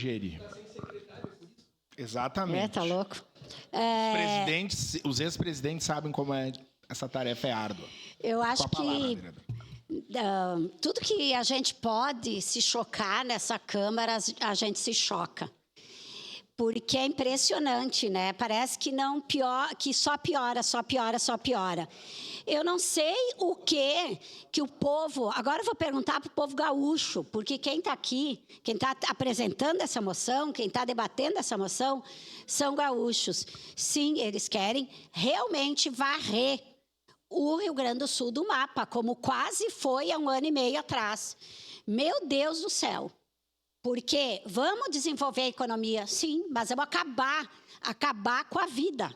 gerir. Exatamente. Tá louco. Os ex-presidentes sabem como essa tarefa é árdua. Eu acho que tudo que a gente pode se chocar nessa Câmara, a gente se choca. Porque é impressionante, né? Parece que que só piora, só piora, só piora. Eu não sei o que o povo... Agora eu vou perguntar para o povo gaúcho, porque quem está aqui, quem está apresentando essa moção, quem está debatendo essa moção, são gaúchos. Sim, eles querem realmente varrer o Rio Grande do Sul do mapa, como quase foi há 1 ano e meio atrás. Meu Deus do céu! Porque vamos desenvolver a economia, sim, mas vamos acabar com a vida.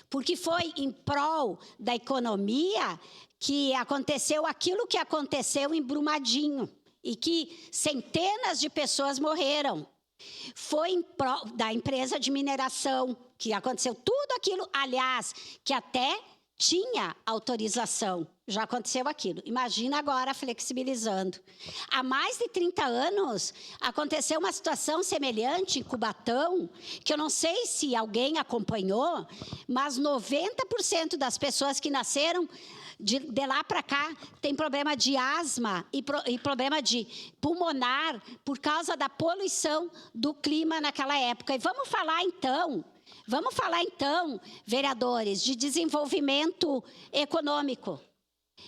Porque foi em prol da economia que aconteceu aquilo que aconteceu em Brumadinho e que centenas de pessoas morreram. Foi em prol da empresa de mineração que aconteceu tudo aquilo, aliás, que até tinha autorização. Já aconteceu aquilo. Imagina agora flexibilizando. Há mais de 30 anos, aconteceu uma situação semelhante em Cubatão, que eu não sei se alguém acompanhou, mas 90% das pessoas que nasceram de lá para cá tem problema de asma e problema de pulmonar por causa da poluição do clima naquela época. E vamos falar então, vereadores, de desenvolvimento econômico.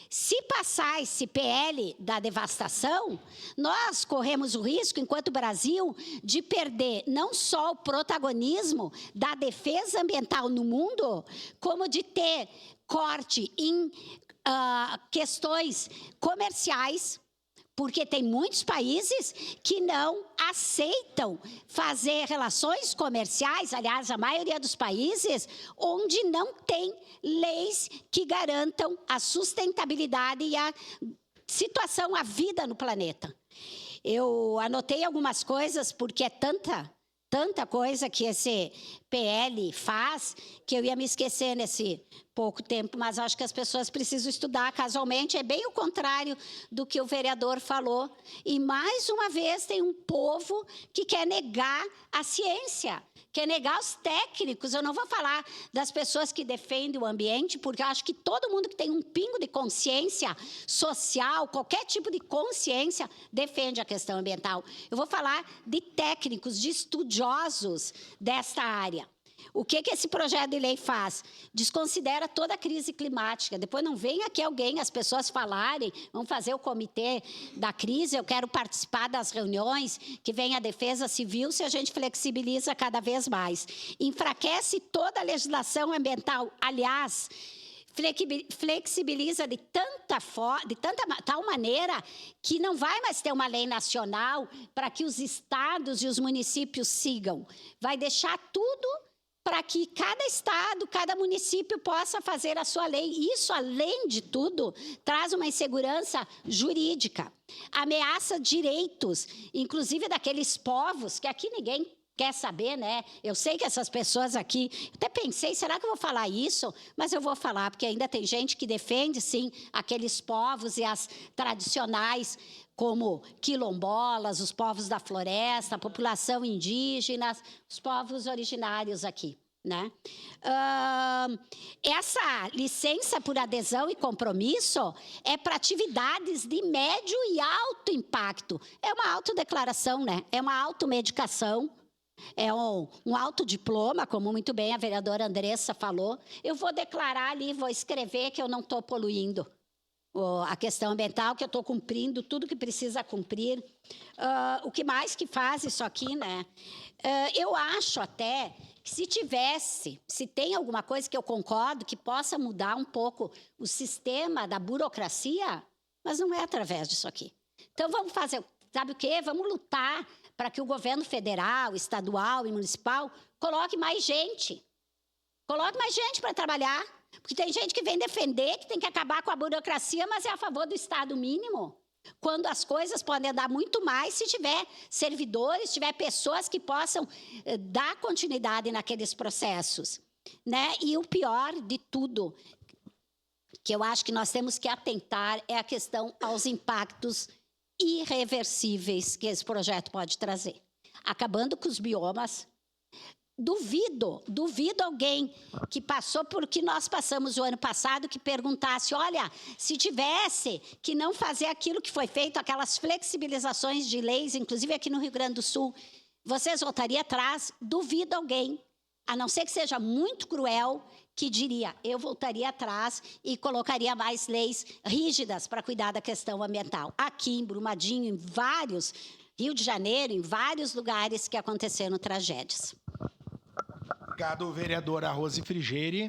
Se passar esse PL da devastação, nós corremos o risco, enquanto Brasil, de perder não só o protagonismo da defesa ambiental no mundo, como de ter corte em questões comerciais, porque tem muitos países que não aceitam fazer relações comerciais, aliás, a maioria dos países, onde não tem leis que garantam a sustentabilidade e a situação, a vida no planeta. Eu anotei algumas coisas, porque é tanta coisa que esse PL faz, que eu ia me esquecer nesse pouco tempo, mas acho que as pessoas precisam estudar casualmente. É bem o contrário do que o vereador falou. E, mais uma vez, tem um povo que quer negar a ciência, quer negar os técnicos. Eu não vou falar das pessoas que defendem o ambiente, porque eu acho que todo mundo que tem um pingo de consciência social, qualquer tipo de consciência, defende a questão ambiental. Eu vou falar de técnicos, de estudiosos desta área. O que esse projeto de lei faz? Desconsidera toda a crise climática. Depois não vem aqui as pessoas falarem, vamos fazer o comitê da crise, eu quero participar das reuniões, que vem a defesa civil, se a gente flexibiliza cada vez mais. Enfraquece toda a legislação ambiental, aliás, flexibiliza de tal maneira que não vai mais ter uma lei nacional para que os estados e os municípios sigam. Vai deixar tudo para que cada estado, cada município possa fazer a sua lei. Isso, além de tudo, traz uma insegurança jurídica, ameaça direitos, inclusive daqueles povos que aqui ninguém quer saber, né? Eu sei que essas pessoas aqui... Até pensei, será que eu vou falar isso? Mas eu vou falar, porque ainda tem gente que defende, sim, aqueles povos e as tradicionais, como quilombolas, os povos da floresta, a população indígena, os povos originários aqui, né? Essa licença por adesão e compromisso é para atividades de médio e alto impacto. É uma autodeclaração, né? É uma automedicação. É um autodiploma, como muito bem a vereadora Andressa falou. Eu vou declarar ali, vou escrever que eu não estou poluindo a questão ambiental, que eu estou cumprindo tudo que precisa cumprir. O que mais que faz isso aqui, né? Eu acho até que se tem alguma coisa que eu concordo que possa mudar um pouco o sistema da burocracia, mas não é através disso aqui. Então, vamos fazer, sabe o quê? Vamos lutar para que o governo federal, estadual e municipal coloque mais gente. Coloque mais gente para trabalhar. Porque tem gente que vem defender que tem que acabar com a burocracia, mas é a favor do Estado mínimo. Quando as coisas podem andar muito mais se tiver servidores, tiver pessoas que possam dar continuidade naqueles processos, né? E o pior de tudo, que eu acho que nós temos que atentar, é a questão aos impactos irreversíveis que esse projeto pode trazer. acabando com os biomas. Duvido alguém que passou por que nós passamos o ano passado que perguntasse, olha, se tivesse que não fazer aquilo que foi feito, aquelas flexibilizações de leis, inclusive aqui no Rio Grande do Sul, vocês voltariam atrás? Duvido alguém, a não ser que seja muito cruel, que diria, eu voltaria atrás e colocaria mais leis rígidas para cuidar da questão ambiental. Aqui em Brumadinho, em vários, Rio de Janeiro, em vários lugares que aconteceram tragédias. Obrigado, vereadora Rose Frigerio.